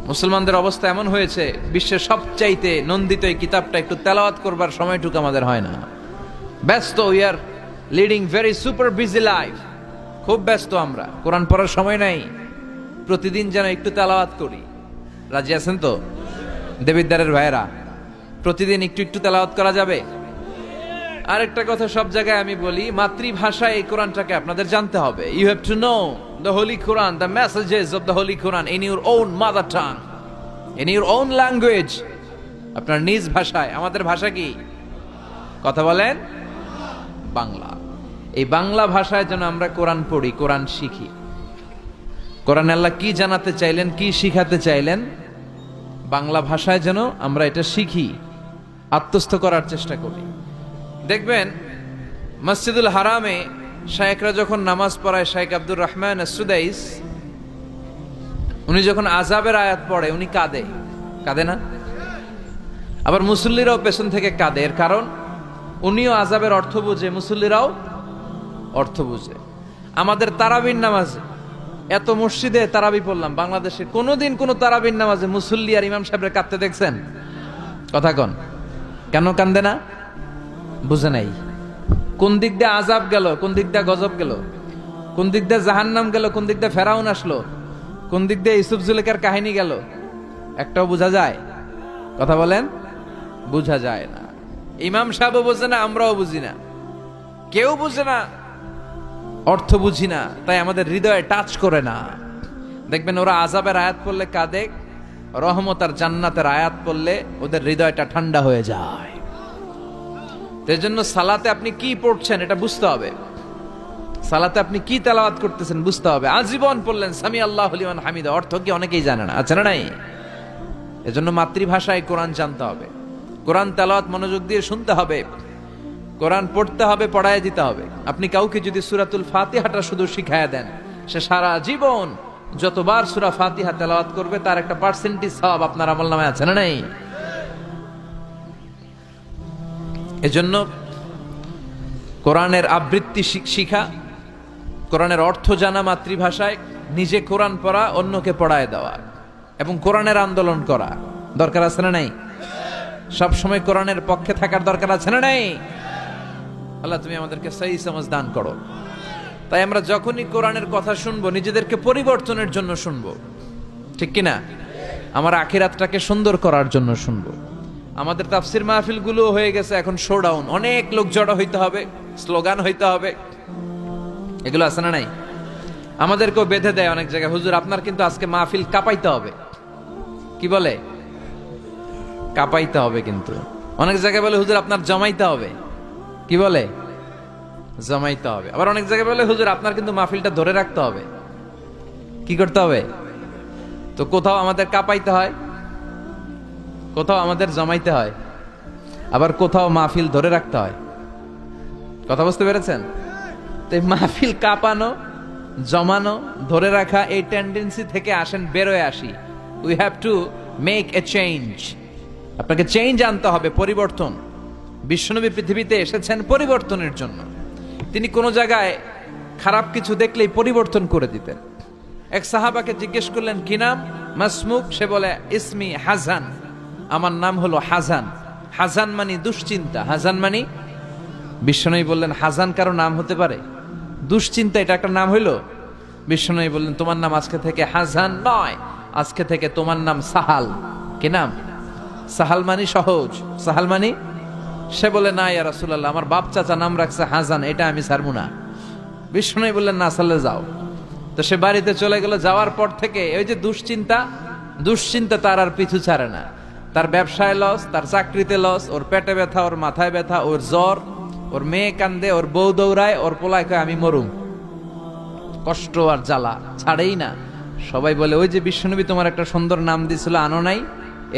মুসলমানদের অবস্থা এমন হয়েছে, বিশ্বের সবচাইতে নন্দিত এই কিতাবটা একটু তেলাওয়াত করবার সময়টুকু আমাদের হয় না। ব্যস্ত, we are leading very super busy life. খুব ব্যস্ত আমরা, কোরআন পড়ার সময় নাই। প্রতিদিন যেন একটু তেলাওয়াত করি। রাজি আছেন তো দেবিদ্দারের ভাইয়েরা? প্রতিদিন একটু একটু তেলাওয়াত করা যাবে? আরেকটা কথা সব জায়গায় আমি বলি, মাতৃভাষায় এই কোরআনটাকে আপনাদের জানতে হবে। You have to know the holy Quran, the messages of the holy Quran in your own mother tongue, in your own language, আপনার নিজ ভাষায়। আমাদের ভাষা কি? কথা বলেন, বাংলা। এই বাংলা ভাষায় যেন আমরা কোরআন পড়ি, কোরআন শিখি। কোরআন আল্লাহ কি জানাতে চাইলেন, কি শিখাতে চাইলেন, বাংলা ভাষায় যেন আমরা এটা শিখি, আত্মস্থ করার চেষ্টা করি। দেখবেন মসজিদুল হারামে শায়েখরা যখন নামাজ পড়ায়, শাইখ আব্দুর রহমান আস-সুদাইস, উনি যখন আযাবের আয়াত পড়ে উনি কাঁদে, কাঁদে না? আবার মুসল্লিরাও পেছন থেকে কাঁদে। এর কারণ উনিও আযাবের অর্থ বুঝে, মুসল্লিরাও অর্থ বুঝে। আমাদের তারাবির নামাজে, এত মসজিদে তারাবি পড়লাম বাংলাদেশে, কোনোদিন কোন তারাবির নামাজে মুসল্লি আর ইমাম সাহেবরা কাঁদতে দেখছেন? কথা কন, কেন কান্দে না? বুঝে নাই। কোন দিক দিয়ে আযাব গেল, কোন দিক দিয়ে গজব গেল, কোন দিক দিয়ে জাহান্নাম গেল, কোন দিক দিয়ে ফেরাউন আসলো, কোন দিক দিয়ে ইউসুফ জুলেখার কাহিনী গেল, একটাও বোঝা যায়? কথা বলেন, বোঝা যায় না। ইমাম সাহেবও বোঝে না, আমরাও বুঝি না, কেউ বুঝে না, অর্থ বুঝি না, তাই আমাদের হৃদয়ে টাচ করে না। দেখবেন ওরা আযাবের আয়াত পড়লে কাঁদে, রহমত আর জান্নাতের আয়াত পড়লে ওদের হৃদয়টা ঠান্ডা হয়ে যায়। এই জন্য সালাতে আপনি কি পড়ছেন এটা বুঝতে হবে, সালাতে আপনি কি তেলাওয়াত করতেছেন বুঝতে হবে। আজীবন পড়লেন সামি আল্লাহু লিমান হামিদা, অর্থ কি অনেকেই জানে না, আছে না নাই? এজন্য মাতৃভাষায় কোরআন জানতে হবে, কোরআন তেলাওয়াত মনোযোগ দিয়ে শুনতে হবে, কোরআন পড়তে হবে, পড়ায় দিতে হবে। আপনি কাউকে যদি সূরাতুল ফাতিহাটা শুধু শিখায়া দেন, সে সারা জীবন যতবার সূরা ফাতিহা তেলাওয়াত করবে তার একটা পার্সেন্টেজ সওয়াব আপনার আমলনামায় আছে না নাই? এজন্য কোরআনের আবৃত্তি শিখা, কোরআনের অর্থ জানা মাতৃভাষায়, নিজে কোরআন পড়া, অন্যকে পড়ায় দেওয়া, এবং কোরআনের আন্দোলন করা দরকার আছে না নাই? সব সময় কোরআনের পক্ষে থাকার দরকার আছে না নাই? আল্লাহ তুমি আমাদেরকে সহি সমাজ দান করো। তাই আমরা যখনই কোরআনের কথা শুনবো নিজেদেরকে পরিবর্তনের জন্য শুনবো, ঠিক কিনা? আমার আখিরাতটাকে সুন্দর করার জন্য শুনবো। আমাদের তাফসির মাহফিল গুলো হয়ে গেছে এখন শোডাউন, অনেক লোক জড়ো হইতে হবে, স্লোগান হইতে হবে, এগুলো আছে না নাই? আমাদেরকেও বেঁধে দেয় অনেক জায়গায়, হুজুর আপনার কিন্তু আজকে মাহফিল কাঁপাইতে হবে। কি বলে? কাঁপাইতে হবে। কিন্তু অনেক জায়গায় বলে হুজুর আপনার জমাইতে হবে। কি বলে? জমাইতে হবে। আবার অনেক জায়গায় বলে হুজুর আপনার কিন্তু মাহফিলটা ধরে রাখতে হবে। কি করতে হবে? তো কোথাও আমাদের কাঁপাইতে হয়, কোথাও আমাদের জমাইতে হয়, আবার কোথাও মাহফিল ধরে রাখতে হয়। কথা বুঝতে পেরেছেন? তো মাহফিল কাঁপানো, জমানো, ধরে রাখা, এই টেন্ডেন্সি থেকে আসেন, বেরোয় আসি। We have to make a change. আপনাকে চেঞ্জ আনতে হবে, পরিবর্তন। বিশ্বনবী পৃথিবীতে এসেছেন পরিবর্তনের জন্য। তিনি কোনো জায়গায় খারাপ কিছু দেখলেই পরিবর্তন করে দিতেন। এক সাহাবাকে জিজ্ঞেস করলেন কি নাম? মাসমুক। সে বলে ইসমি হাজান, আমার নাম হলো হাজান। হাজান মানে দুশ্চিন্তা। হাজান মানে, বিশ্বনবী বললেন হাজান কারো নাম হতে পারে? দুশ্চিন্তা এটা একটা নাম হইল? বিশ্বনবী বললেন তোমার নাম আজকে থেকে হাজান নয়, আজকে থেকে তোমার নাম সাহাল। কি নাম? সাহাল মানে সহজ। সাহাল মানে? সে বলে না ইয়া রাসূলুল্লাহ, আমার বাপ চাচা নাম রাখছে হাজান, এটা আমি ছাড়বো না। বিশ্বনবী বললেন না, সাল্লে যাও। তো সে বাড়িতে চলে গেল। যাওয়ার পর থেকে ওই যে দুশ্চিন্তা তার আর পিছু ছাড়ে না। তার ব্যবসায় লস, তার চাকরিতে লস, ওর পেটে ব্যথা, ওর মাথায় ব্যথা, ওর জ্বর, ওর মেয়ে কান্দে, ওর বউ দৌড়ায়, ওর পোলায় কয় আমি মরুম। কষ্ট আর জ্বালা ছাড়েই না। সবাই বলে ওই যে বিশ্বনবী তোমার একটা সুন্দর নাম দিছিল, আনো নাই,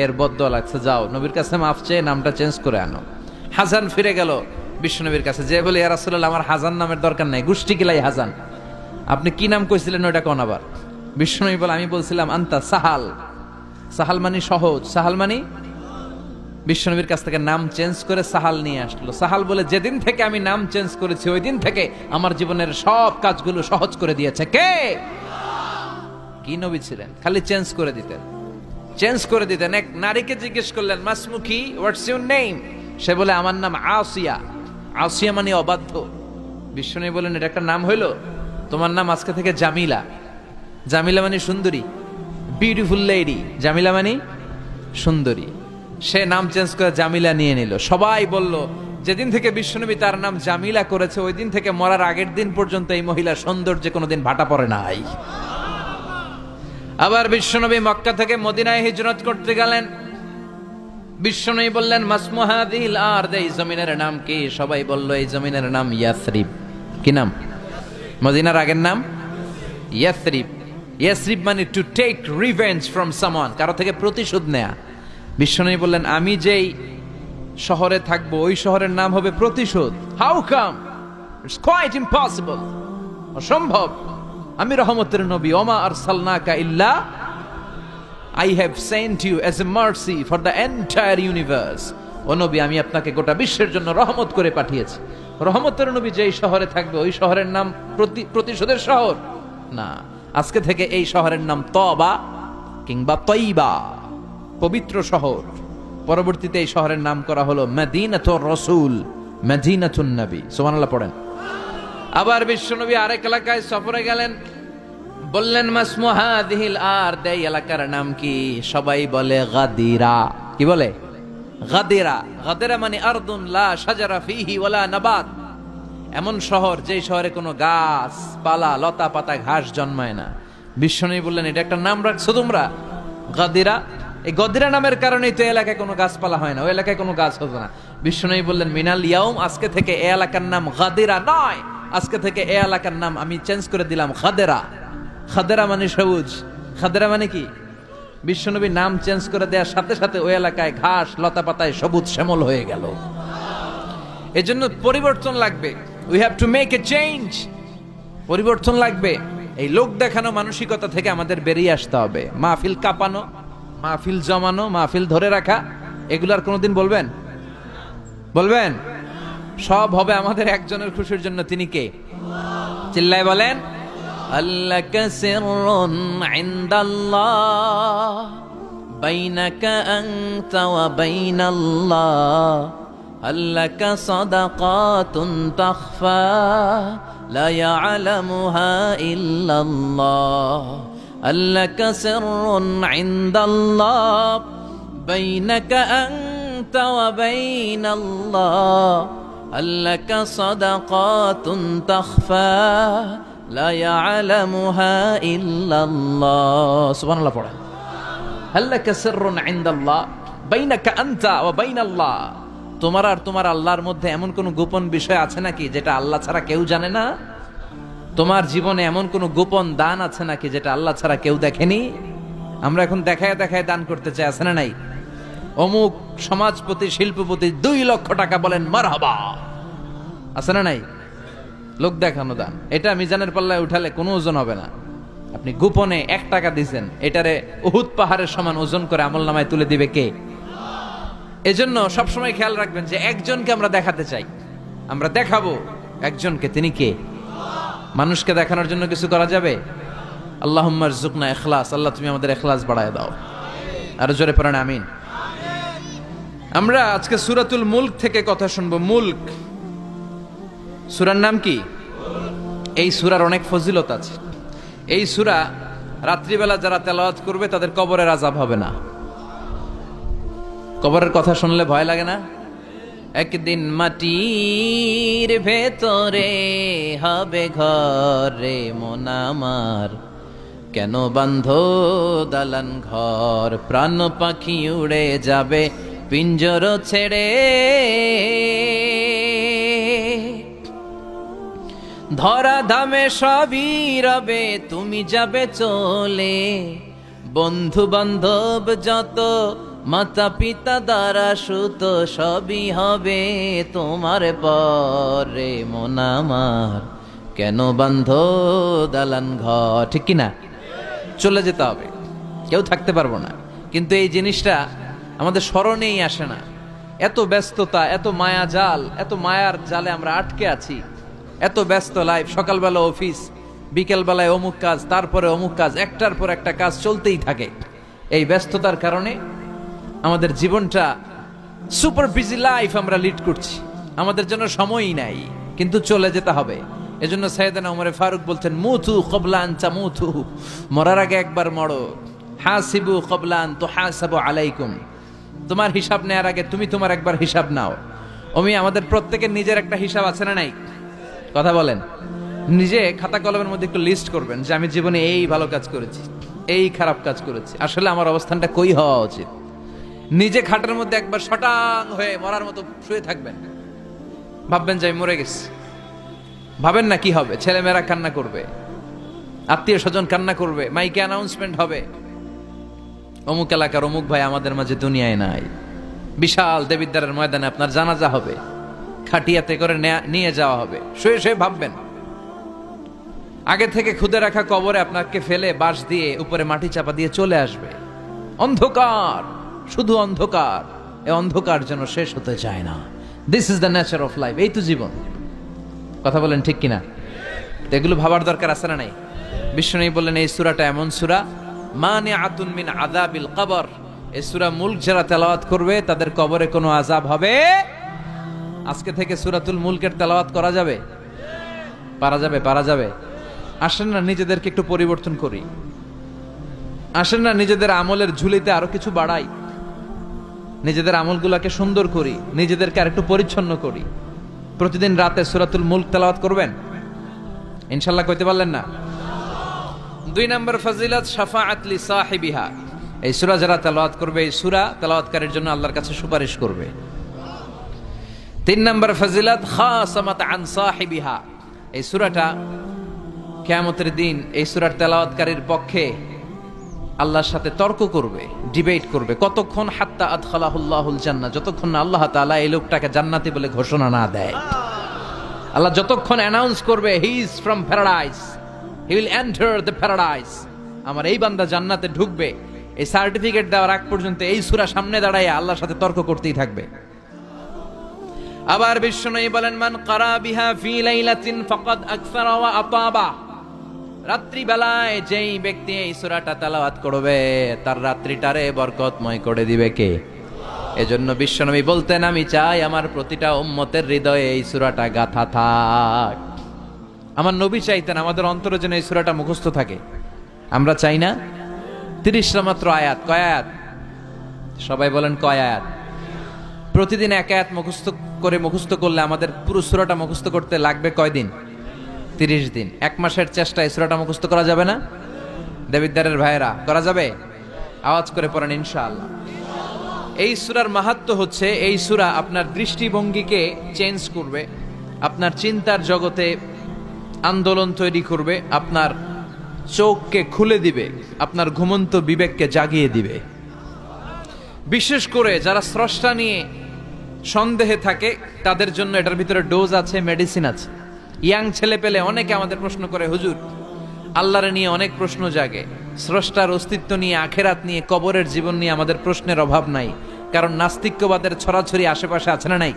এর বদদোয়া লাগছে, যাও নবীর কাছে মাফ চেয়ে নামটা চেঞ্জ করে আনো। হাজান ফিরে গেল বিশ্বনবীর কাছে, যে বলে ইয়া রাসূলুল্লাহ আমার হাজান নামের দরকার নাই, গোষ্ঠী কিলাই হাজান, আপনি কি নাম কইছিলেন ওইটা কোন? আবার বিশ্বনবী বলে আমি বলছিলাম আন্তা সাহাল। সাহাল মানে সহজ। সাহাল মানে? বিশ্বনবীর কাছ থেকে নাম চেঞ্জ করে সাহাল নিয়ে আসলো। সাহাল বলে যেদিন থেকে আমি নাম চেঞ্জ করেছি ওই দিন থেকে আমার জীবনের সব কাজগুলো সহজ করে দিয়েছে কে? কি নবী ছিলেন? খালি চেঞ্জ করে দিতেন। চেঞ্জ করে দিতেন। এক নারীকে জিজ্ঞেস করলেন, মাসমুখী, হোয়াটস ইউর নেম? সে বলে, আমার নাম আসিয়া। আসিয়া মানে অবাধ্য। বিশ্বনবী বলেন, এটা একটা নাম হইল? তোমার নাম আজকে থেকে জামিলা। জামিলা মানে সুন্দরী, বিউটিফুল লেডি। জামিলা মানে সুন্দরী। সে নাম চেঞ্জ করে জামিলা নিয়ে নিল। সবাই বলল, যেদিন থেকে বিশ্বনবী তার নাম জামিলা করেছে, ওই দিন থেকে মরার আগের দিন পর্যন্ত এই মহিলা সৌন্দর্যে কোনোদিন ভাটা পড়ে নাই। আবার বিশ্বনবী মক্কা থেকে মদিনায় হিজরত করতে গেলেন। বিশ্বনবী বললেন, মাসমুহাদিল আরদ, এই জমিনের নাম কি? সবাই বলল, এই জমিনের নাম ইয়াসরিব। কি নাম? মদিনার আগের নাম ইয়াসরিব। ইয়াসরিব মানে to take revenge from someone, কারো থেকে প্রতিশোধ নেয়া। বিশ্বনবী বললেন, আমি যেই শহরে থাকবো ওই শহরের নাম হবে প্রতিশোধ। How come? It's quite impossible, অসম্ভব। আমি রহমতের নবী, ওমা আরসালনাকা ইল্লা I have sent you as a mercy for the entire universe. ও নবী, আমি আপনাকে গোটা বিশ্বের জন্য রহমত করে পাঠিয়েছি। রহমতের নবী যেই শহরে থাকবে ওই শহরের নাম প্রতিশোধের শহর না। আজকে থেকে এই শহরের নাম তবা কিংবা তৈবা, পবিত্র শহর। পরবর্তীতে এই শহরের নাম করা হলো মদিনাতুর রাসূল, মদিনাতুন নবী। সুবহানাল্লাহ পড়েন। আবার বিশ্বনবী আরেক এলাকায় সফরে গেলেন। বললেন, মাসমুহাদিল আরদ, এই এলাকার নাম কি? সবাই বলে গাদিরা। কি বলে? গাদিরা। গাদিরা মানে আরদুন লা শাজারা ফিহি ওয়ালা নাবাত, এমন শহর যেই শহরে কোনো গাছ পালা, লতা পাতা, ঘাস জন্মায় না। বিশ্বনবী বললেন, এটা একটা নাম রাখছো তোমরা, গাদিরা? এই গদিরা নামের কারণেই তো এলাকায় কোনো গাছপালা হয় না, ওই এলাকায় কোনো গাছ হতো না। বিশ্বনবী বললেন, মিনাল ইয়াউম, আজকে থেকে এই এলাকার নাম গাদিরা নয়, আজকে থেকে এই এলাকার নাম আমি চেঞ্জ করে দিলাম খাদেরা। খাদেরা মানে সবুজ। খাদেরা মানে কি? বিশ্বনবী নাম চেঞ্জ করে দেওয়ার সাথে সাথে ওই এলাকায় ঘাস লতা পাতায় সবুজ শ্যামল হয়ে গেল। এজন্য পরিবর্তন লাগবে। We have to make a change. পরিবর্তন লাগবে। এই লোক দেখানো মানসিকতা থেকে আমাদের বেরিয়ে আসতে হবে। মাহফিল কাঁপানো, মাহফিল জমানো, মাহফিল ধরে রাখা, এগুলার কোনোদিন বলবেন? বলবেন? সব হবে আমাদের একজনের খুশির জন্য। তিনি কে? চিল্লায় বলেন, আল্লাকা সিররুন ইনদাল্লাহ বাইনাকা আনতা ওয়া বাইনাল্লাহ, আল্লাকা সাদাকাতুন তাখফা লা ইয়ালামুহা ইল্লাল্লাহ, আল্লাকা সিররুন ইনদাল্লাহ বাইনাকা আনতা ওয়া বাইনাল্লাহ, আল্লাকা সাদাকাতুন তাখফা লা ইয়ালামুহা ইল্লাল্লাহ। সুবহানাল্লাহ পড়েন। আল্লাকা সিররুন ইনদাল্লাহ বাইনাকা আনতা ওয়া বাইনাল্লাহ, তোমার আর তোমার আল্লাহর মধ্যে এমন কোন গোপন বিষয় আছে নাকি যেটা আল্লাহ ছাড়া কেউ জানে না? তোমার জীবনে এমন কোন গোপন দান আছে নাকি যেটা আল্লাহ ছাড়া কেউ দেখেনি? আমরা এখন দেখায় দেখায় দান করতে চাই, আছে না নাই? অমুক সমাজপতি, শিল্পপতি 2 লক্ষ টাকা বলেন মারহাবা, আছে না নাই? লোক দেখানো দান। এটা মিজানের পাল্লায় উঠালে কোনো ওজন হবে না। আপনি গোপনে 1 টাকা দিয়েছেন, এটারে উহুদ পাহাড়ের সমান ওজন করে আমলনামায় তুলে দিবে কে? এজন্য সবসময় খেয়াল রাখবেন যে একজনকে আমরা দেখাতে চাই, আমরা দেখাবো একজনকে। তিনি কে? মানুষকে দেখানোর জন্য কিছু করা যাবে? আল্লাহুম্মা রযুকনা ইখলাস। আল্লাহ তুমি আমাদের ইখলাস বাড়ায় দাও। আরো জোরে পড়েন আমিন। আমরা আজকে সূরাতুল মুলক থেকে কথা শুনবো। মুলক সূরার নাম কি? এই সূরার অনেক ফজিলত আছে। এই সূরা রাত্রিবেলা যারা তেলাওয়াত করবে তাদের কবরের আযাব হবে না। কবরের কথা শুনলে ভয় লাগে না? একদিন মাটির ভেতরে হবে ঘরে মন আমার, কেন বাঁধো দালান ঘর, প্রাণ পাখি উড়ে যাবে পিঞ্জর ছেড়ে, ধরা ধামে সবই রবে তুমি যাবে চলে, বন্ধু বান্ধব যত মাতা পিতা দ্বারা সুত সবই হবে তোমার পরে মন আমার, কেন বাঁধো দালান ঘর। ঠিক কিনা? চলে যেতে হবে, কেউ থাকতে পারবো না। কিন্তু এই জিনিসটা আমাদের স্মরণেই আসে না। এত ব্যস্ততা, এত মায়া জাল, এত মায়ার জালে আমরা আটকে আছি। এত ব্যস্ত লাইফ, সকালবেলা অফিস, বিকেল বেলায় অমুক কাজ, তারপরে অমুক কাজ, একটার পর একটা কাজ চলতেই থাকে। এই ব্যস্ততার কারণে আমাদের জীবনটা সুপার বিজি লাইফ আমরা লিড করছি, আমাদের জন্য সময়ই নাই, কিন্তু চলে যেতে হবে। এজন্য সাইয়েদনা ওমরে ফারুক বলছেন, মুতু ক্বাবলা আন তামুতু, মরার আগে একবার মরো। হাসিবু ক্বাবলা আন তুহাসাবু আলাইকুম, তোমার হিসাব নেওয়ার আগে তুমি তোমার একবার হিসাব নাও। আমাদের প্রত্যেকের নিজের একটা হিসাব আছে না নাই? কথা বলেন। নিজে খাতা কলমের মধ্যে একটু লিস্ট করবেন যে আমি জীবনে এই ভালো কাজ করেছি, এই খারাপ কাজ করেছি, আসলে আমার অবস্থানটা কই হওয়া উচিত। নিজে খাটের মধ্যে একবার শটাং হয়ে মরার মতো শুয়ে থাকবেন, ভাববেন যে আমি মরে গেছি। ভাবেন না কি হবে, ছেলেমেয়েরা কান্না করবে, আত্মীয় স্বজন কান্না করবে, মাইকে অ্যানাউন্সমেন্ট হবে, অমুক এলাকার অমুক ভাই আমাদের মাঝে দুনিয়ায় নাই। বিশাল দেবিদ্বারের ময়দানে আপনার জানাজা হবে, খাটিয়াতে করে নিয়ে যাওয়া হবে। শুয়ে শুয়ে ভাববেন, আগে থেকে খুদে রাখা কবরে আপনাকে ফেলে বাঁশ দিয়ে উপরে মাটি চাপা দিয়ে চলে আসবে। অন্ধকার, শুধু অন্ধকার। এই অন্ধকার যেন শেষ হতে চায় না। This is the nature of life. এই তো জীবন। কথা বলেন ঠিক কিনা? এগুলো ভাবার দরকার আছে না নাই? বিশ্বনবী বললেন এই সূরাটা এমন সূরা, মানিআতুন মিন আযাবিল কবর। এই সূরা মুলক যারা তেলাওয়াত করবে তাদের কবরে কোনো আযাব হবে। আজকে থেকে সূরাতুল মুলকের তেলাওয়াত করা যাবে? পারা যাবে? পারা যাবে? আসেন না নিজেদেরকে একটু পরিবর্তন করি, আসেন না নিজেদের আমলের ঝুলিতে আরো কিছু বাড়াই, নিজেদের আমলগুলোকে সুন্দর করি, নিজেদেরকে আর একটু পরিচ্ছন্ন করি। প্রতিদিন রাতে সূরাতুল মুলক তেলাওয়াত করবেন ইনশাআল্লাহ। কইতে পারলেন না? 2 নম্বর ফজিলত, শাফাআত লি সাহিবিহা। এই সূরা যারা তেলাওয়াত করবে, এই সূরা তেলাওয়াতকারীর জন্য আল্লাহর কাছে সুপারিশ করবে। 3 নম্বর ফজিলত, খাসামাত আন সাহিবিহা। এই সূরাটা কিয়ামতের দিন এই সূরার তেলাওয়াতকারীর পক্ষে আল্লাহর সাথে তর্ক করবে, ডিবেট করবে। কতক্ষণ? হাত্তা আদখালাহুল্লাহুল জান্নাহ, যতক্ষণ না আল্লাহ তাআলা এই লোকটাকে জান্নাতি বলে ঘোষণা না দেয়। আল্লাহ যতক্ষণ অ্যানাউন্স করবে he is from paradise, he will enter the paradise, আমার এই বান্দা জান্নাতে ঢুকবে, এই সার্টিফিকেট দেওয়ার আগ পর্যন্ত এই সূরা সামনে দাঁড়ায় আল্লাহর সাথে তর্ক করতেই থাকবে। আবার বিশ্বনবী বলেন, মান ক্বারা বিহা ফি লাইলাতিন ফাকাদ আকসারা ওয়া আতাবা। রাত্রি বেলায় যেই ব্যক্তি এই সূরাটা তেলাওয়াত করবে তার রাত্রিটারে বরকতময় করে দিবে কে? এজন্য বিশ্বনবী বলতেন, আমি চাই আমার প্রতিটা উম্মতের হৃদয়ে এই সূরাটা গাঁথা থাক। আমার নবী চাইতেন আমাদের অন্তরে যেন এই সূরাটা মুখস্থ থাকে। আমরা চাই না? 30টা মাত্র আয়াত। কয় আয়াত? সবাই বলেন কয় আয়াত? প্রতিদিন এক আয়াত মুখস্থ করলে আমাদের পুরো সূরাটা মুখস্থ করতে লাগবে কয়দিন? 30 দিন। 1 মাসের চেষ্টা এই সূরাটা মুখস্থ করা যাবে না? দেবিদ্বারের ভাইয়েরা, করা যাবে? আওয়াজ করে পড়েন ইনশাআল্লাহ। এই সূরার মাহাত্ম্য হচ্ছে, এই সূরা আপনার দৃষ্টিভঙ্গিকে চেঞ্জ করবে, আপনার চিন্তার জগতে আন্দোলন তৈরি করবে, আপনার চোখকে খুলে দিবে, আপনার ঘুমন্ত বিবেককে জাগিয়ে দিবে। বিশেষ করে যারা স্রষ্টা নিয়ে সন্দেহে থাকে তাদের জন্য এটার ভিতরে ডোজ আছে, মেডিসিন আছে। ইয়াং ছেলে পেলে অনেকে আমাদের প্রশ্ন করে, হুজুর আল্লাহরে নিয়ে অনেক প্রশ্ন জাগে, স্রষ্টার অস্তিত্ব নিয়ে, আখেরাত নিয়ে, কবরের জীবন নিয়ে আমাদের প্রশ্নের অভাব নাই, কারণ নাস্তিক্যবাদের ছড়াছড়ি আশেপাশে আছে না নাই?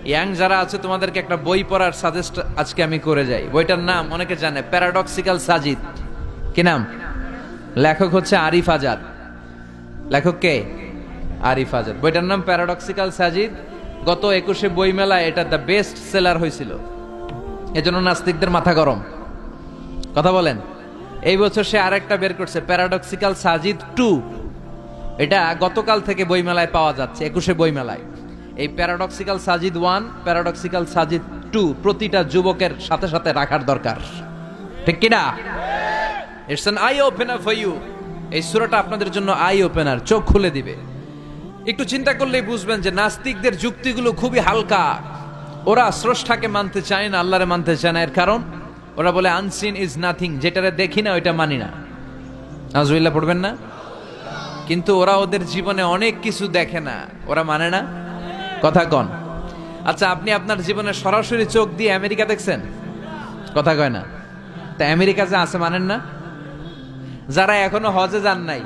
ইয়াং যারা আছে তোমাদেরকে একটা বই পড়ার সাজেস্ট আজকে আমি করে যাই। বইটার নাম অনেকে জানে, প্যারাডক্সিক্যাল সাজিদ। কি নাম? লেখক হচ্ছে আরিফ আজাদ। লেখক কে? আরিফ আজাদ। বইটার নাম প্যারাডক্সিক্যাল সাজিদ। গত 21শে বই মেলায় এটা দ্য বেস্ট সেলার হয়েছিল, এজন্য নাস্তিকদের মাথা গরম। কথা বলেন। এই বছর সে আরেকটা বের করছে, প্যারাডক্সিক্যাল সাজিদ 2। এটা গতকাল থেকে বই মেলায় পাওয়া যাচ্ছে, 21শে বই মেলায়। এই প্যারাডক্সিক্যাল সাজিদ 1, প্যারাডক্সিক্যাল সাজিদ 2 প্রতিটা যুবকের সাথে সাথে রাখার দরকার, ঠিক কিনা? It's an eye opener for you. এই সূরাটা আপনাদের জন্য আই ওপেনার, চোখ খুলে দিবে। একটু চিন্তা করলেই বুঝবেন যে নাস্তিকদের যুক্তিগুলো খুবই হালকা। ওরা স্রষ্টাকে মানতে চায় না, আল্লাহরে মানতে চায় না। এর কারণ ওরা বলে আনসিন ইজ নাথিং, যেটারে দেখি না ওইটা মানি না। নাউজুবিল্লাহ পড়বেন না? কিন্তু ওরা ওদের জীবনে অনেক কিছু দেখে না, ওরা মানে না। কথা কন। আচ্ছা, আপনি আপনার জীবনে সরাসরি চোখ দিয়ে আমেরিকা দেখছেন? কথা কয় না। তা আমেরিকা যে আছে মানেন না? যারা এখনো হজে যান নাই,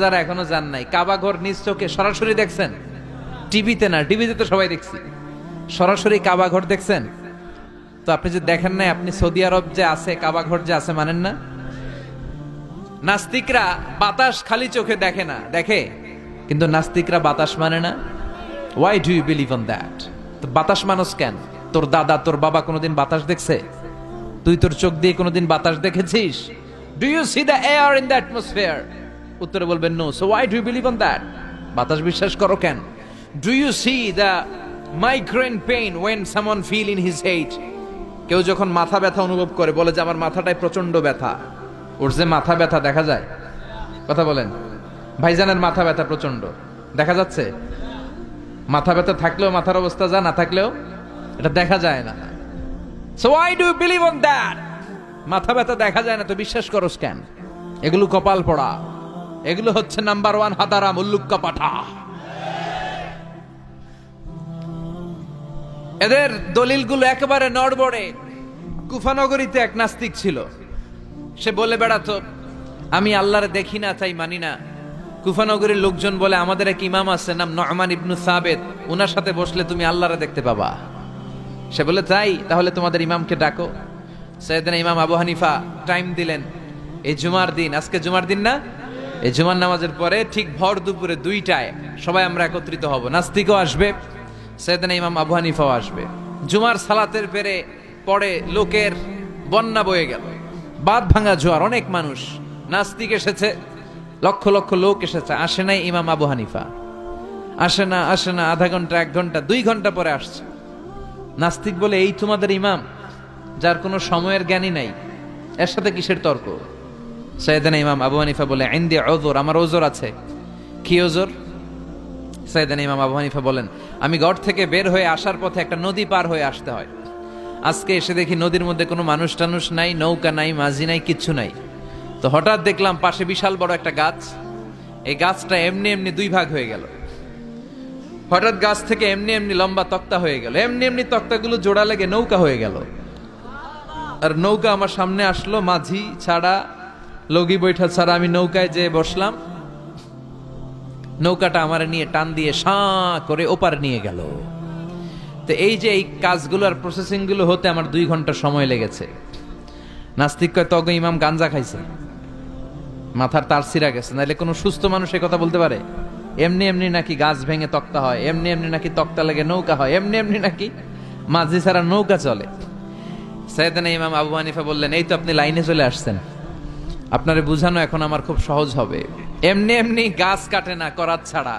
যারা এখনো যান নাই, কাবা ঘর নিজ চোখে সরাসরি দেখছেন? টিভিতে না, টিভিতে তো সবাই দেখছি। সরাসরি কাবা ঘর দেখছেন? তো আপনি যে দেখেন নাই, আপনি সৌদি আরব যে আছে কাবা ঘর যে আছে মানেন না? নাস্তিকরা বাতাস খালি চোখে দেখে না, দেখে, কিন্তু নাস্তিকরা বাতাস মানে না। Why do you believe on that? তো বাতাস মানুষ কেন? তোর দাদা তোর বাবা কোনোদিন বাতাস দেখছে? তুই তোর চোখ দিয়ে কোনোদিন বাতাস দেখেছিস? Do you see the air in the atmosphere? উত্তরে বলবেন no. So why do you believe on that? বাতাস বিশ্বাস করো কেন? Do you see the migraine pain when someone feel in his head? কেউ যখন মাথা ব্যথা অনুভব করে বলে যে আমার মাথাটায় প্রচন্ড ব্যথা, ওর যে মাথা ব্যথা দেখা যায়? কথা বলেন। ভাইজানের মাথা ব্যথা প্রচন্ড দেখা যাচ্ছে? মাথা ব্যথা থাকলেও মাথার অবস্থা যা, না থাকলেও এটা দেখা যায় না। So why do you believe on that? মাথা ব্যথা দেখা যায় না তো বিশ্বাস করস কেন? এগুলো কপাল পড়া, এগুলো হচ্ছে নাম্বার 1 হাদারাম, উল্লুক্কা পাঠা। এদের দলিলগুলো একেবারে নড়বড়ে। কুফানগরীতে এক নাস্তিক ছিল, সে বলে বেড়াতো আমি আল্লাহরে দেখি না তাই মানি না। কুফানগরীর লোকজন বলে আমাদের এক ইমাম আছে নাম নু'মান ইবনে সাবিত, উনার সাথে বসলে তুমি আল্লাহরে দেখতে পাবা। সে বলে তাই, তাহলে তোমাদের ইমামকে ডাকো। সাইয়েদনা ইমাম আবু হানিফা টাইম দিলেন, এই জুমার দিন, আজকে জুমার দিন না, এই জুমার নামাজের পরে ঠিক ভর দুপুরে 2টায় সবাই আমরা একত্রিত হব। নাস্তিকও আসবে, সাইয়েদনা ইমাম আবু হানিফাও আসবে। জুমার সালাতের পরে লোকের বন্যা বয়ে গেল, বাঁধ ভাঙা জোয়ার, অনেক মানুষ। নাস্তিক এসেছে, লক্ষ লক্ষ লোক এসেছে, আসে নাই ইমাম আবু হানিফা। আসে না আধা ঘন্টা, 1 ঘন্টা, 2 ঘন্টা পরে আসছে। নাস্তিক বলে এই তোমাদের ইমাম যার কোনো সময়ের জ্ঞানই নাই, এর সাথে কিসের তর্ক? সাইয়েদনা ইমাম আবু হানিফা বলে ইনদি উযর, আমার ওজর আছে। কি ওজর? সাইয়েদনা ইমাম আবু হানিফা বলেন আমি ঘর থেকে বের হয়ে আসার পথে একটা নদী পার হয়ে আসতে হয়। আজকে এসে দেখি নদীর মধ্যে কোনো মানুষ টানুষ নাই, নৌকা নাই, মাঝি নাই, কিচ্ছু নাই। তো হঠাৎ দেখলাম পাশে বিশাল বড় একটা গাছ, এই গাছটা এমনি এমনি 2 ভাগ হয়ে গেল। হঠাৎ গাছ থেকে এমনি এমনি লম্বা তক্তা হয়ে গেল, এমনি এমনি তক্তাগুলো জোড়া লেগে নৌকা হয়ে গেল। আর নৌকা আমার সামনে আসলো, মাঝি ছাড়া, লগি বৈঠা ছাড়া আমি নৌকায় যেয়ে বসলাম। নৌকাটা আমার নিয়ে টান দিয়ে সাঁ করে ওপার নিয়ে গেল। তো এই যে এই কাজগুলো আর প্রসেসিং গুলো হতে আমার 2 ঘন্টা সময় লেগেছে। নাস্তিক কয় তগ ইমাম গাঞ্জা খাইছে, মাথার তার ছিঁড়া গেছে, নাহলে কোনো সুস্থ মানুষ এই কথা বলতে পারে? এমনি এমনি নাকি গাছ ভেঙে তক্তা হয়, এমনি এমনি নাকি তক্তা লেগে নৌকা হয়, এমনি এমনি নাকি মাঝি ছাড়া নৌকা চলে? সাইয়েদনা ইমাম আবু হানিফা বললেন এই তো আপনি লাইনে চলে আসছেন, আপনারে বুঝানো এখন আমার খুব সহজ হবে। এমনি এমনি গাছ কাটে না করাত ছাড়া,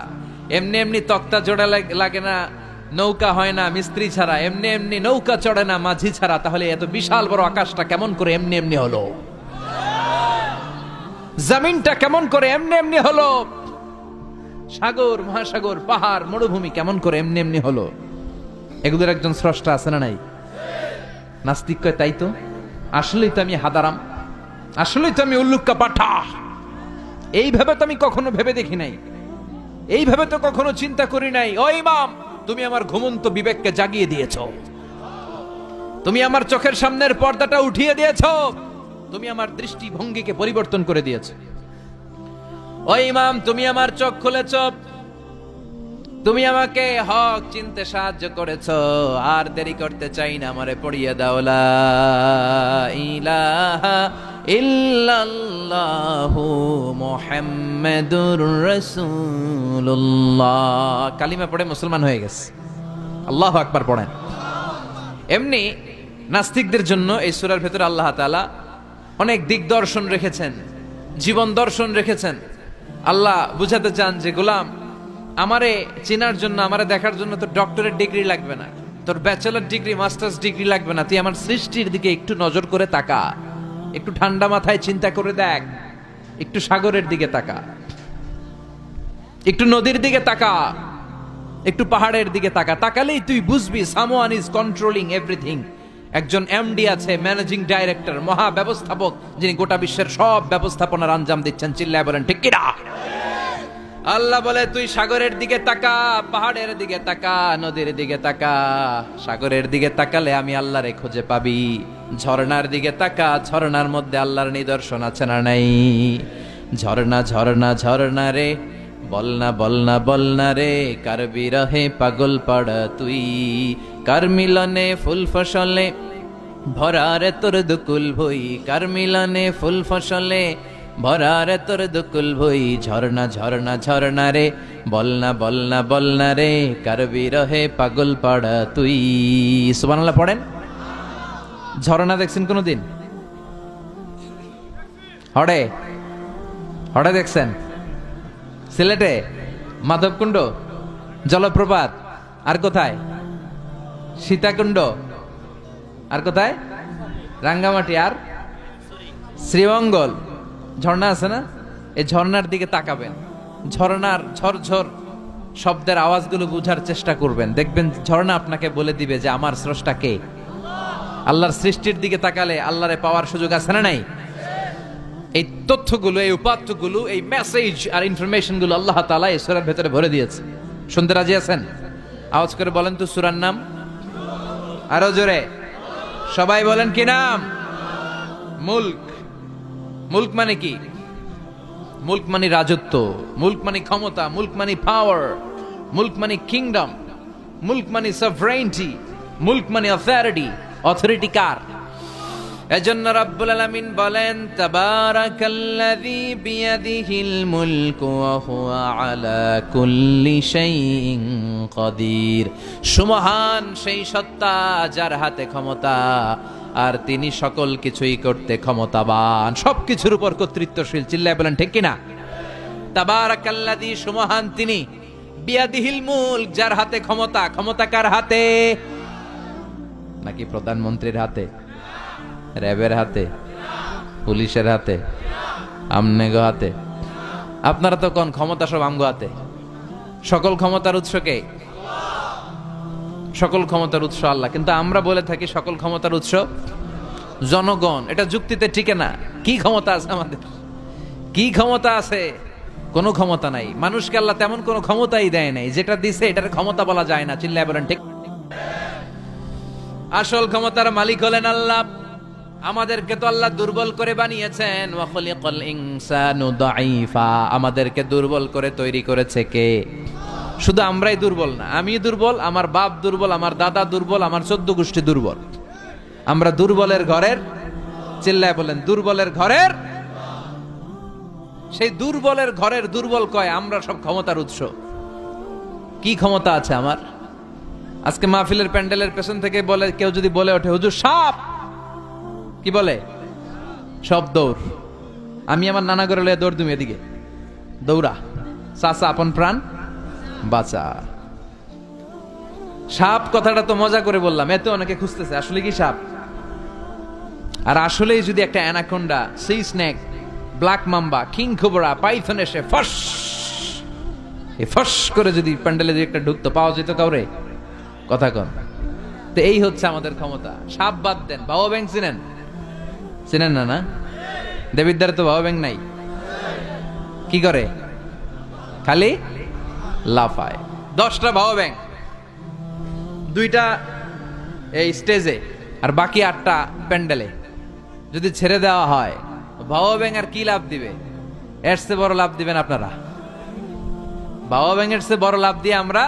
এমনি এমনি তক্তা জোড়া লাগে না, নৌকা হয় না মিস্ত্রি ছাড়া, এমনি এমনি নৌকা চড়ে না মাঝি ছাড়া। তাহলে এত বিশাল বড় আকাশটা কেমন করে এমনি এমনি হলো? জমিনটা কেমন করে এমনি এমনি হলো? সাগর, মহাসাগর, পাহাড়, মরুভূমি কেমন করে এমনি এমনি হলো? এগুলোর একজন স্রষ্টা আছে না নাই? নাস্তিক কয় তাই তো, আসলেই তো আমি হাদারাম, আসলেই তো আমি উল্লুক্কা পাঠা। এইভাবে তো আমি কখনো ভেবে দেখি নাই, এইভাবে তো কখনো চিন্তা করি নাই। ও ইমাম, তুমি আমার ঘুমন্ত বিবেককে জাগিয়ে দিয়েছো, তুমি আমার চোখের সামনের পর্দাটা উঠিয়ে দিয়েছো, তুমি আমার দৃষ্টিভঙ্গিকে পরিবর্তন করে দিয়েছো। ও ইমাম, তুমি আমার চোখ খুলেছ, তুমি আমাকে হক চিনতে সাহায্য করেছো। আর দেরি করতে চাই না, আমারে পড়িয়ে দাও লা ইলাহা ইল্লাল্লাহু মুহাম্মাদুর রাসূলুল্লাহ। কালিমা পড়ে মুসলমান হয়ে গেছে। আল্লাহু আকবার পড়েন। এমনি নাস্তিকদের জন্য এই সূরার ভেতরে আল্লাহ তাআলা অনেক দিগদর্শন রেখেছেন, জীবন দর্শন রেখেছেন। আল্লাহ বুঝাতে চান যে গোলাম, আমারে চেনার জন্য, আমারে দেখার জন্য তোর ডক্টরেট ডিগ্রি লাগবে না, তোর ব্যাচেলর ডিগ্রি, মাস্টার্স ডিগ্রি লাগবে না। তুই আমার সৃষ্টির দিকে একটু নজর করে তাকা, একটু ঠান্ডা মাথায় চিন্তা করে দেখ, একটু সাগরের দিকে তাকা, একটু নদীর দিকে তাকা, একটু পাহাড়ের দিকে তাকা। তাকালেই তুই বুঝবি সামওয়ান ইজ কন্ট্রোলিং এভরিথিং। একজন এমডি আছে, ম্যানেজিং ডাইরেক্টর, মহা ব্যবস্থাপক, যিনি গোটা বিশ্বের সব ব্যবস্থাপনার আঞ্জাম দিচ্ছেন। চিল্লায় বলেন ঠিক কিনা? আল্লাহ বলে তুই সাগরের দিকে তাকা, পাহাড়ের দিকে তাকা, নদীর দিকে তাকা। সাগরের দিকে তাকালে আমি আল্লাহরে খুঁজে পাবি। ঝর্ণার দিকে তাকা, ঝর্ণার মধ্যে আল্লাহর নিদর্শন আছে না নাই? ঝর্ণা ঝর্ণা ঝর্ণা রে, বলনা বলনা বলনা রে, কার বিরহে পাগল পাড়া তুই, কার মিলনে ফুল ফসলে ভরা রে তোর দুকুল ভই, কার মিলনে ফুল ফসলে ভরারে তোর দুকুল ভই ঝরনা ঝরনা ঝরনা রে বলনা বলনা বলনা রে কার বিরহে পাগল পাড়া তুই। সুবহানাল্লাহ পড়েন। ঝরনা দেখছেন কোনদিন? হড়ে হড়ে দেখছেন? সিলেটে মাধবকুণ্ড জলপ্রপাত, আর কোথায়? সীতাকুণ্ড, আর কোথায়? রাঙ্গামাটি, আর শ্রীমঙ্গল। ঝর্ণা আছে না? এই ঝর্ণার দিকে তাকাবেন, ঝর্ণার ঝরঝর শব্দের আওয়াজগুলো বুঝার চেষ্টা করবেন, দেখবেন ঝর্ণা আপনাকে বলে দিবে যে আমার স্রষ্টা কে। আল্লাহর সৃষ্টির দিকে তাকালে আল্লাহরে পাওয়ার সুযোগ আছে না নাই? এই তথ্যগুলো, এই উপাত্তগুলো, এই মেসেজ আর ইনফরমেশন গুলো আল্লাহ তাআলা এই সূরার ভেতরে ভরে দিয়েছে। শুনতে রাজি আছেন? আওয়াজ করে বলেন তো সূরার নাম। আরো জোরে সবাই বলেন কি নাম? মুলক। মুলক মানে কি? মুলক মানে রাজত্ব, মুলক মানে ক্ষমতা, মুলক মানে পাওয়ার, মুলক মানে কিংডম, মুলক মানে সভরেইনটি, মুলক মানে অথরিটি। অথরিটি কার? এজন্য রব্বুল আলামিন বলেন তাবারাকাল্লাযী বিয়াদিহিল মুলকু ওয়া হুয়া আলা কুল্লি শাইইন কাদির। সুমহান সেই সত্তা যার হাতে ক্ষমতা, আর তিনি সকল কিছুই করতে ক্ষমতাবান, সবকিছুর উপর কর্তৃত্বশীল। চিল্লায় বলেন ঠিক কিনা? তাবারাকাল্লাযী, সুমহান তিনি, বিয়াদিহিল মুলক, যার হাতে ক্ষমতা। ক্ষমতা কার হাতে? নাকি প্রধানমন্ত্রীর হাতে, র্যাবের হাতে, পুলিশের হাতে, আমনেগো হাতে? আপনারা তো কোন ক্ষমতা সব আমগো হাতে। সকল ক্ষমতার উৎস কে? সকল ক্ষমতার উৎস আল্লাহ। কিন্তু আমরা বলে থাকি সকল ক্ষমতার উৎস জনগণ। এটা যুক্তিতে টিকে না। কি ক্ষমতা আছে আমাদের? কি ক্ষমতা আছে? কোনো ক্ষমতা নাই। মানুষকে আল্লাহ তেমন কোনো ক্ষমতাই দেয় নাই। যেটা দিছে এটার ক্ষমতা বলা যায় না। চিল্লায় বলেন ঠিক। আসল ক্ষমতার মালিক হলেন আল্লাহ। আমাদেরকে তো আল্লাহ দুর্বল করে বানিয়েছেন। ওয়া খালিকাল ইনসানু দাঈফা, আমাদেরকে দুর্বল করে তৈরি করেছে কে? শুধু আমরাই দুর্বল না, আমি দুর্বল, আমার বাপ দুর্বল, আমার দাদা দুর্বল, আমার 14 গোষ্ঠী দুর্বল। আমরা দুর্বলের ঘরের, চিল্লায় বলেন দুর্বলের ঘরের। সেই দুর্বলের ঘরের দুর্বল কয় আমরা সব ক্ষমতার উৎস। কি ক্ষমতা আছে আমার? আজকে মাহফিলের প্যান্ডেলের পেছন থেকে বলে, কেউ যদি বলে ওঠে হুজুর সাপ, কি বলে? সব দৌড়। আমি আমার নানা ঘরে লয়ে দৌড় তুমি এদিকে দৌড়া, চাচা আপন প্রাণ বাঁচা। সাপ কথাটা তো মজা করে বললাম, এতে অনেকে খুঁজতেছে আসলে কি সাপ। আর আসলেই যদি একটা anaconda, C snake, black mamba, king cobra, Python এসে ফস করে যদি প্যান্ডেলে একটা ঢুকতো, পাওয়া যেত কাউরে? কথা কন। তো এই হচ্ছে আমাদের ক্ষমতা। সাপ বাদ দেন, বাবা ব্যাং চিনেন? চিনেন না? না, দেবিদ্বারে তো বাবা ব্যাং নাই। কি করে? খালি লাফায়। 10টা বাবা ব্যাং, 2টা এই স্টেজে, আর বাকি 8টা প্যান্ডেলে যদি ছেড়ে দেওয়া হয়, বাবা ব্যাং আর কি লাভ দিবে? এর চেয়ে বড় লাভ দিবেন আপনারা? বাবা ব্যাং এর চেয়ে বড় লাভ দিয়ে আমরা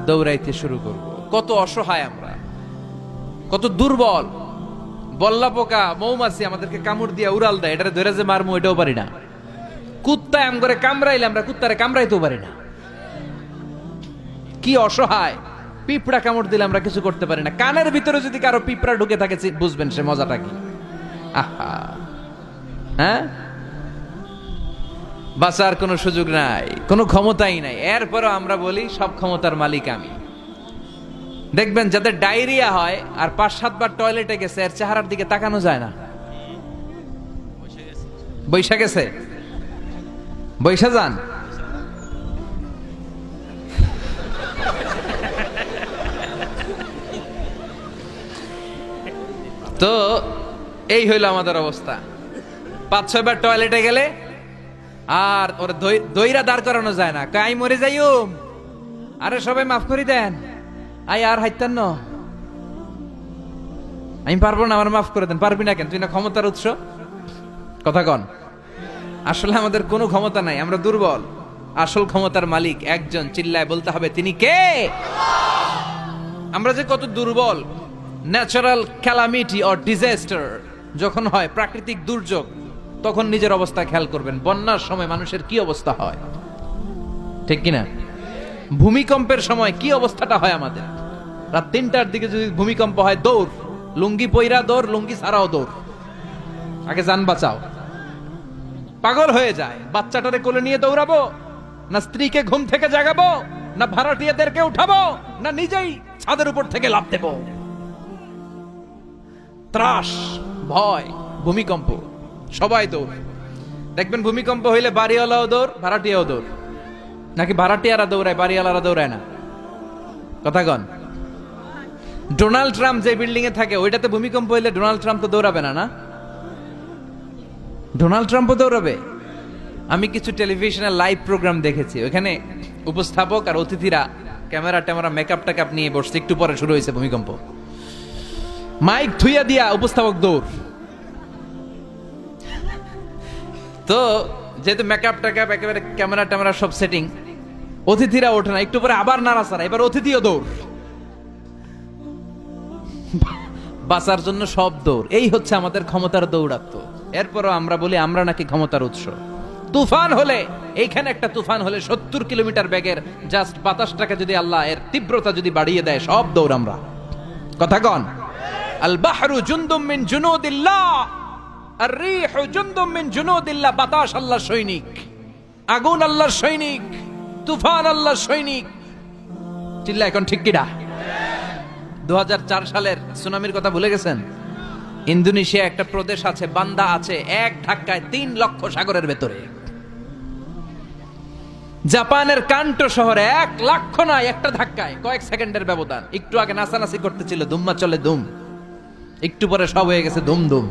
দৌড়াইতে শুরু করব। কত অসহায় আমরা, কত দুর্বল। বল্লা পোকা, মৌমাছি আমাদেরকে কামড় দিয়ে উড়াল দেয়, এটারে ধরে যে মারমু এটাও পারি না। কুত্তায় আম করে কামড়াইলে আমরা কুত্তারে কামড়াইতেও পারি না। কি অসহায়। পিঁপড়া কামড় দিলে আমরা কিছু করতে পারি না। কানের ভিতরে যদি কারো পিঁপড়া ঢুকে থাকে বুঝবেন সে মজাটা কি। আহা, হ্যাঁ, বাঁচার কোনো সুযোগ নাই, কোনো ক্ষমতাই নাই। এরপরও আমরা বলি সব ক্ষমতার মালিক আমি। দেখবেন যাদের ডায়রিয়া হয় আর 5-7 বার টয়লেটে গেছে, এর চেহারার দিকে তাকানো যায় না। বৈশা গেছে, বৈশা যান। তো এই হইল আমাদের অবস্থা। 5-6 বার টয়লেটে গেলে আর ওর দইরা দাঁড় করানো যায় না। কাই মরে যাইও, আরে সবাই মাফ করে দেন, আই আর হাইতেন না, আমি পারবো না, আমার মাফ করে দেন। পারবি না কেন? তুই না ক্ষমতার উৎস। কথা কন। আসলে আমাদের কোনো ক্ষমতা নাই, আমরা দুর্বল। আসল ক্ষমতার মালিক একজন, চিল্লায় বলতে হবে তিনি কে। আমরা যে কত দুর্বল। ন্যাচারাল ক্যালামিটি অর ডিজাস্টার যখন হয়, প্রাকৃতিক দুর্যোগ, তখন নিজের অবস্থা খেয়াল করবেন। বন্যার সময় মানুষের কি অবস্থা হয়, ঠিক কিনা? ভূমিকম্পের সময় কি অবস্থাটা হয় আমাদের? রাত 3টার দিকে যদি ভূমিকম্প হয়, দৌড়, লুঙ্গি পইরা দৌড়, লুঙ্গি ছাড়াও দৌড়, আগে জান বাঁচাও। পাগল হয়ে যায়। বাচ্চাটারে কোলে নিয়ে দৌড়াবো, না স্ত্রীকে ঘুম থেকে জাগাবো, না ভাড়াটিয়াদেরকে উঠাবো, না নিজেই ছাদের উপর থেকে লাফ দেবো? ত্রাস, ভয়, ভূমিকম্প, সবাই দৌড়। দেখবেন ভূমিকম্প হইলে বাড়িওয়ালাও দৌড়, ভাড়াটিয়াও দৌড়। নাকি ভাড়াটিয়ারা দৌড়ায়, বাড়িওয়ালারা দৌড়ায় না? কথা কন। ডোনাল্ড ট্রাম্প যে বিল্ডিং এ থাকে ওইটাতে ভূমিকম্প হইলে ডোনাল্ড ট্রাম্প তো দৌড়াবে না? না, ডোনাল্ড ট্রাম্পও দৌড়াবে। আমি কিছু টেলিভিশনের লাইভ প্রোগ্রাম দেখেছি, ওখানে উপস্থাপক আর অতিথিরা ক্যামেরা ট্যামেরা মেকআপ টেকআপ নিয়ে বসছে। একটু পরে শুরু হয়েছে ভূমিকম্প, মাইক থুইয়া দিয়া উপস্থাপক দৌড়। তো যেহেতু মেকআপ টেকআপ একেবারে ক্যামেরা ট্যামেরা সব সেটিং, অতিথিরা ওঠে না, একটু পরে আবার নাড়াচাড়া, এবার অতিথিও দৌড়। বাঁচার জন্য সব দৌড়। এই হচ্ছে আমাদের ক্ষমতার দৌড়াত্ম। এরপরও আমরা বলি আমরা নাকি ক্ষমতার উৎস। তুফান হলে, এইখানে একটা তুফান হলে 70 কিলোমিটার বেগের জাস্ট বাতাসটাকে যদি আল্লাহ এর তীব্রতা যদি বাড়িয়ে দেয়, সব দৌড় আমরা। কথা কন। আল বাহরু জুনদুম মিন জুনুদিল্লাহ, আর রিহু জুনদুম মিন জুনুদিল্লাহ। বাতাস আল্লাহর সৈনিক, আগুন আল্লাহর সৈনিক, তুফান আল্লাহর সৈনিক। চিল্লা এখন ঠিক কিনা? 2004 সালের সুনামির কথা ভুলে গেছেন? ইন্দোনেশিয়া একটা প্রদেশ আছে, বান্দা আছে, এক ধাক্কায় 3 লক্ষ সাগরের ভেতরে। জাপানের কান্টো শহরে 1 লক্ষ নয়, একটা ধাক্কায়, কয়েক সেকেন্ডের ব্যবধান। একটু আগে নাচানাচি করতেছিল, ধুম্মা চলে ধুম, একটু পরে সব হয়ে গেছে ধুম ধুম।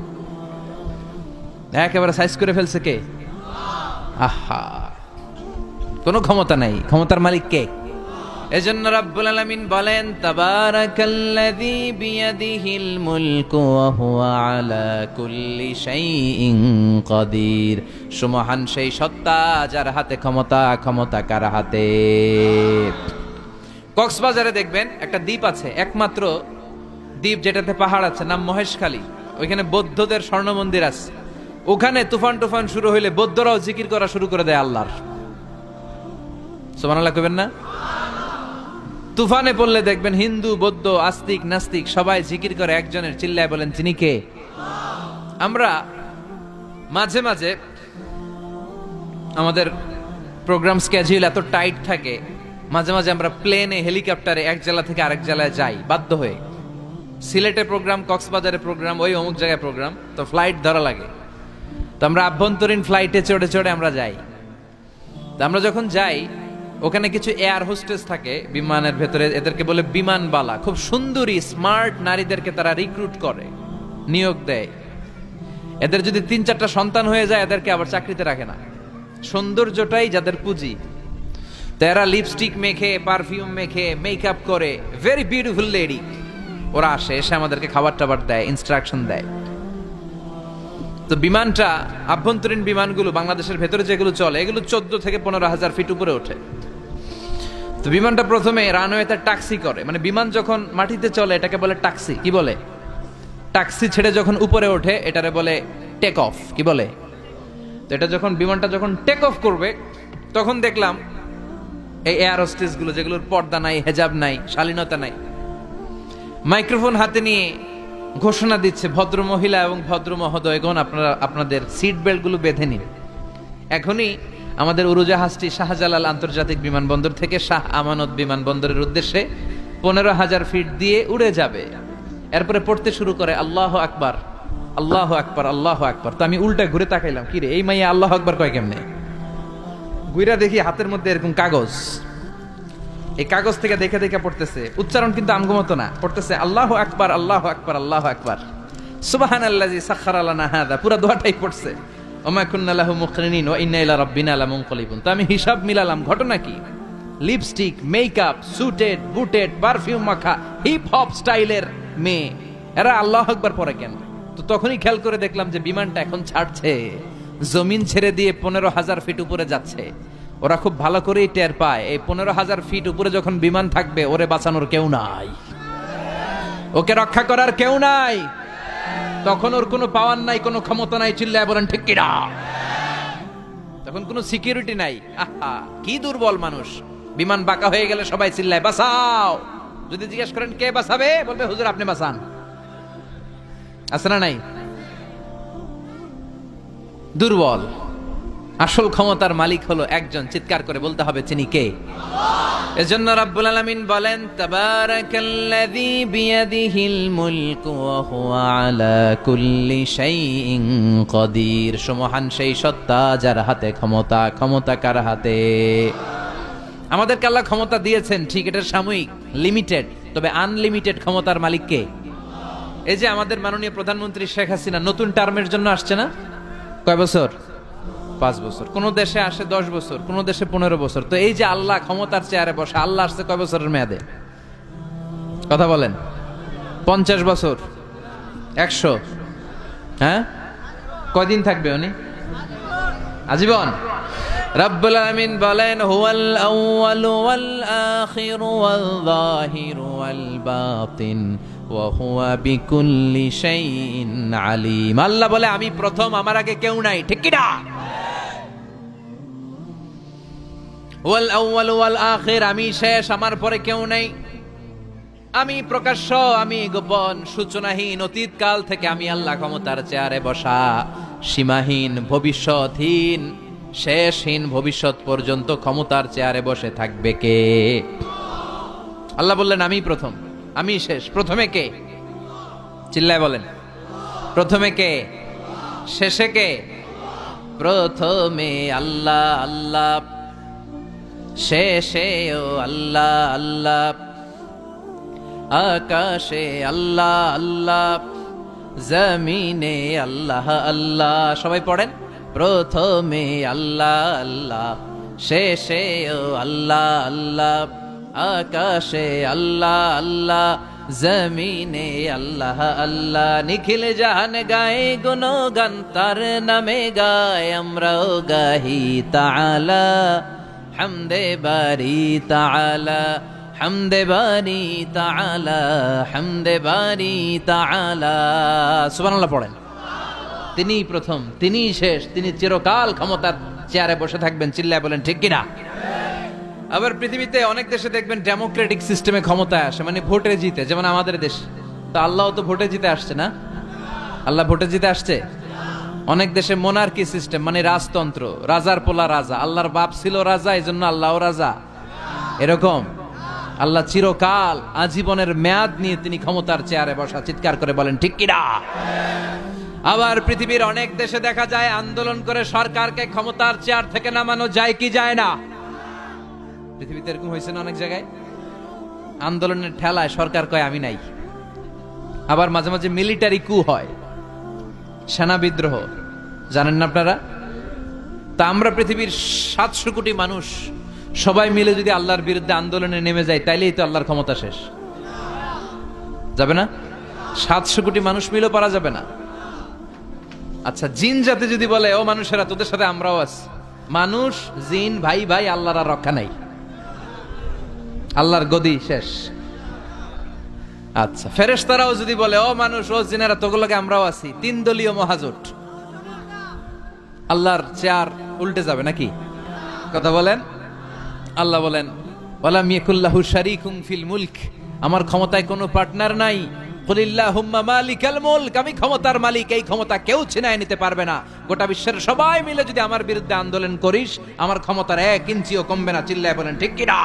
একেবারে সাইজ করে ফেলছে কে? আহা, কোনো ক্ষমতা নাই। ক্ষমতার মালিক কে? এজন্য রাব্বুল আলামিন বলেন, তাবারাকাল্লাযী বিয়াদিহিল মুলকু ওয়া হুয়া আলা কুল্লি শাইইন কাদির। সুমহান সেই সত্তা যার হাতে ক্ষমতা, ক্ষমতা কার হাতে? কক্সবাজারে দেখবেন একটা দ্বীপ আছে, একমাত্র দ্বীপ যেটাতে পাহাড় আছে, নাম মহেশখালী। ওইখানে বৌদ্ধদের স্বর্ণ মন্দির আছে। ওখানে তুফান টুফান শুরু হইলে বৌদ্ধরাও জিকির করা শুরু করে দেয় আল্লাহর। সুবহানাল্লাহ কইবেন না? তুফানে পড়লে দেখবেন হিন্দু, বৌদ্ধ, আস্তিক, নাস্তিক সবাই জিকির করে একজনের, চিল্লায় বলেন তিনি কে? আমরা মাঝে মাঝে আমাদের প্রোগ্রাম স্কেডিউল এত টাইট থাকে, মাঝে মাঝে আমরা প্লেনে, হেলিকপ্টারে এক জেলা থেকে আরেক জেলায় যাই বাধ্য হয়ে। সিলেটে প্রোগ্রাম, কক্সবাজারে প্রোগ্রাম, ওই অমুক জায়গায় প্রোগ্রাম, তো ফ্লাইট ধরা লাগে। তো আমরা আভ্যন্তরীণ ফ্লাইটে চড়ে চড়ে আমরা যাই। তো আমরা যখন যাই, ওখানে কিছু এয়ার হোস্টেস থাকে বিমানের ভেতরে, এদেরকে বলে বিমানবালা। খুব সুন্দরী স্মার্ট নারীদেরকে তারা রিক্রুট করে, নিয়োগ দেয়। এদের যদি 3-4টা সন্তান হয়ে যায়, এদেরকে আবার চাকরিতে রাখে না। সৌন্দর্যটাই যাদের পুঁজি। তারা লিপস্টিক মেখে, পারফিউম মেখে, মেকআপ করে, ভেরি বিউটিফুল লেডি। ওরা আসে, এসে আমাদেরকে খাবার টাবার দেয়, ইনস্ট্রাকশন দেয়। তো বিমানটা, আভ্যন্তরীণ বিমানগুলো বাংলাদেশের ভেতরে যেগুলো চলে, এগুলো 14 থেকে 15,000 ফিট উপরে ওঠে। তো বিমানটা প্রথমে রানওয়েতে ট্যাক্সি করে, মানে বিমান যখন মাটিতে চলে এটাকে বলে ট্যাক্সি। কি বলে? ট্যাক্সি ছেড়ে যখন উপরে ওঠে এটারে বলে টেক অফ। কি বলে? তো এটা যখন বিমানটা যখন টেক অফ করবে, তখন দেখলাম এই এয়ার হোস্টেস গুলো, যেগুলোর পর্দা নাই, হেজাব নাই, শালীনতা নাই, মাইক্রোফোন হাতে নিয়ে ঘোষণা দিচ্ছে, ভদ্র মহিলা এবং ভদ্র মহোদয়গণ, আপনারা আপনাদের সিট বেল্ট গুলো বেঁধে নিন। এখনই আমাদের উড়োজাহাজটি শাহজালাল আন্তর্জাতিক বিমানবন্দর থেকে শাহ আমানত বিমানবন্দরের উদ্দেশ্যে 15,000 ফিট দিয়ে উড়ে যাবে। এরপরে পড়তে শুরু করে আল্লাহু আকবার, আল্লাহু আকবার, আল্লাহু আকবার। তো আমি উল্টা ঘুরে তাকাইলাম, কি রে এই মাইয়া আল্লাহু আকবার কয় কেমনে? ঘুরে দেখি হাতের মধ্যে এরকম কাগজ, এই কাগজ থেকে দেখে দেখে পড়তেছে। উচ্চারণ কিন্তু আমগো মতো না, পড়তেছে আল্লাহু আকবার, আল্লাহু আকবার, আল্লাহু আকবার, সুবহানাল্লাযী সাখখারা লানা হাযা। পুরো দোয়াটাই পড়ছে, ওমা কুন্না লাহু মুকরিনিন ওয়া ইন্না ইলা রাব্বিনা লামুনকালিবুন। তো আমি হিসাব মিলালাম, ঘটনা কি? লিপস্টিক, মেকআপ, সুটেড, বুটেড, পারফিউম মাখা, হিপ হপ স্টাইলের মেয়ে, এরা আল্লাহু আকবার পড়ে কেন? তো তখনই খেয়াল করে দেখলাম যে বিমানটা এখন ছাড়ছে, জমিন ছেড়ে দিয়ে 15,000 ফিট উপরে যাচ্ছে। ওরা খুব ভালো করেই টের পায়, এই 15,000 ফিট উপরে যখন বিমান থাকবে, ওরে বাঁচানোর কেউ নাই, ওকে রক্ষা করার কেউ নাই। তখন ওর কোনো পাওয়ার নাই, কোনো ক্ষমতা নাই, চিল্লায় বলেন ঠিক কিনা। তখন কোনো সিকিউরিটি নাই। আহা কি দুর্বল মানুষ। বিমান বাঁকা হয়ে গেলে সবাই চিল্লায় বাঁচাও। যদি জিজ্ঞেস করেন কে বাঁচাবে, বলবে হুজুর আপনি বাঁচান। আছে না নাই? দুর্বল। আসল ক্ষমতার মালিক হলো একজন, চিৎকার করে বলতে হবে তিনি কে। এজন্য রাব্বুল আলামিন বলেন তাবারাকাল্লাযী বিয়াদিহিল মুলকু ওয়া হুয়া আলা কুল্লি শাইইন কাদির। সুমহান সেই সত্তা যার হাতে ক্ষমতা। ক্ষমতা কার হাতে? আমাদেরকে আল্লাহ ক্ষমতা দিয়েছেন ঠিক, এটা সাময়িক, লিমিটেড, তবে আনলিমিটেড ক্ষমতার মালিক কে? এই যে আমাদের মাননীয় প্রধানমন্ত্রী শেখ হাসিনা নতুন টার্মের জন্য আসছে না? কয় বছর? 5 বছর। কোন দেশে আসে 10 বছর, কোন দেশে 15 বছর। তো এই যে আল্লাহ ক্ষমতার চেয়ারে বসে, আল্লাহ আসছে কয় বছরের মেয়াদে? কথা বলেন। 50 বছর, 100? হ্যাঁ, কয়দিন থাকবে উনি? আজীবন। রব্বুল আলামিন বলেন হুয়াল আউয়ালু ওয়াল আখিরু ওয়াল যাহিরু ওয়াল বাতিন ওয়া হুয়া বিকুল্লি শাইইন আলিম। আল্লাহ বলে আমি প্রথম, আমার আগে কেউ নাই, ঠিক কি না? ওয়াল আউয়ালু ওয়াল আখির, আমি শেষ, আমার পরে কেউ নাই। আমি প্রকাশ্য, আমি গোপন, সূচনাহীন, অতীতকাল থেকে আমি আল্লাহ ক্ষমতার চেয়ারে বসা, সীমাহীন, ভবিষ্যৎহীন, শেষহীন, ভবিষ্যৎ পর্যন্ত ক্ষমতার চেয়ারে বসে থাকবে কে? আল্লাহ বললেন আমি প্রথম, আমি শেষ। প্রথমে কে? চিল্লায় বলেন। প্রথমে কে? শেষে কে? প্রথমে আল্লাহ আল্লাহ, শেষেও আল্লাহ আল্লাহ, আকাশে আল্লাহ আল্লাহ, জমিনে আল্লাহ আল্লাহ। সবাই পড়েন। প্রথমে আল্লাহ আল্লাহ, শেষেও আল্লাহ আল্লাহ, আকাশে আল্লাহ আল্লাহ, জমিনে আল্লাহ আল্লাহ। নিখিল জাহান গায়ে গুণগান, তার নামে গায় আমরাও গাহি তাআলা, হামদে বারি তাআলা, হামদে বারি তাআলা, হামদে বারি তাআলা। সুবহানাল্লাহ পড়েন। তিনি প্রথম, তিনি শেষ, তিনি চিরকাল ক্ষমতার চেয়ারে বসে থাকবেন। চিল্লায় বলেন ঠিক কিনা। আবার পৃথিবীতে অনেক দেশে দেখবেন ডেমোক্রেটিক সিস্টেমে ক্ষমতায় আসে, মানে ভোটে জিতে, যেমন আমাদের দেশ। তো আল্লাহ তো ভোটে জিতে আসছে না? আল্লাহ ভোটে জিতে আসছে? অনেক দেশে মোনার্কি সিস্টেম, মানে রাজতন্ত্র, রাজার পোলা রাজা। আল্লাহর বাপ ছিল রাজা, এই জন্য আল্লাহও রাজা। এরকম আল্লাহ চিরকাল, আজীবনের মেয়াদ নিয়ে তিনি ক্ষমতার চেয়ারে বসা। চিৎকার করে বলেন ঠিক কিনা। আবার পৃথিবীর অনেক দেশে দেখা যায় আন্দোলন করে সরকারকে ক্ষমতার চেয়ার থেকে নামানো যায় কি যায় না? পৃথিবীতে এরকম হয়েছে না অনেক জায়গায়? আন্দোলনের ঠেলায় সরকার কয় আমি নাই। আবার মাঝে মাঝে মিলিটারি কু হয়, সেনা বিদ্রোহ, জানেন না আপনারা? তা আমরা পৃথিবীর 700 কোটি মানুষ সবাই মিলে যদি আল্লাহর বিরুদ্ধে আন্দোলনে নেমে যায়, তাইলেই তো আল্লাহর ক্ষমতা শেষ যাবে না? 700 কোটি মানুষ মিলেও পারা যাবে না। আচ্ছা, জিন জাতি যদি বলে ও মানুষেরা তোদের সাথে আমরাও আছি, মানুষ জিন ভাই ভাই, আল্লাহর আর রক্ষা নাই, আল্লাহর গদি শেষ। আচ্ছা, ফেরেশতারাও যদি বলে ও মানুষ ও জিনেরা তোগুলোকে আমরাও আছি, 3 দলীয় মহাজোট, আল্লাহর চেয়ার উল্টে যাবে নাকি? কথা বলেন। আল্লাহ বলেন ওয়ালাম ইয়াকুল্লাহু শারীকুম ফিল মুলক, আমার ক্ষমতায় কোনো পার্টনার নাই। কুলিল্লাহুম্মা মালিকাল মুলক, আমি ক্ষমতার মালিক, এই ক্ষমতা কেউ ছিনায় নিতে পারবে না। গোটা বিশ্বের সবাই মিলে যদি আমার বিরুদ্ধে আন্দোলন করিস, আমার ক্ষমতার 1 ইঞ্চিও কমবে না। চিল্লায় বলেন ঠিক কি না।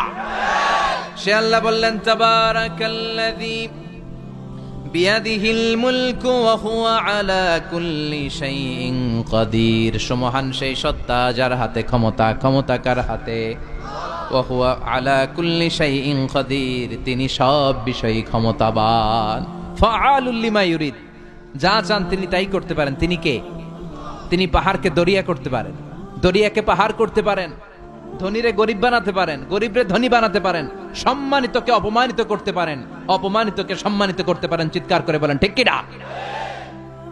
সে আল্লাহ বললেন তাবারাকাল্লাযী বিয়াদিহিল মুলকু ওয়া হুয়া আলা কুল্লি শাইইন কাদির। সুমহান সেই সত্তা যার হাতে ক্ষমতা। ক্ষমতা কার হাতে? ওয়া হুয়া আলা কুল্লি শাইইন কাদির, তিনি সব বিষয়ে ক্ষমতাবান। ফাআলুল লিমা ইউরিদ, যা চান তিনি তাই করতে পারেন। তিনি কে? তিনি পাহাড়কে দরিয়া করতে পারেন, দরিয়াকে পাহাড় করতে পারেন, ধনীরে গরিব বানাতে পারেন, গরিবরে ধনী বানাতে পারেন, সম্মানিতকে অপমানিত করতে পারেন, অপমানিতকে সম্মানিত করতে পারেন। চিৎকার করে বলেন ঠিক কি না।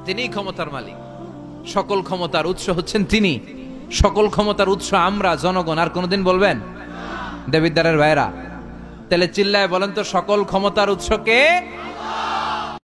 তিনি ক্ষমতার মালিক। সকল ক্ষমতার উৎস হচ্ছেন তিনি। সকল ক্ষমতার উৎস আমরা জনগণ। আর কোনদিন বলবেন? দেবিদ্বারের ভাইরা, তাহলে চিল্লায় বলেন তো সকল ক্ষমতার উৎস কে?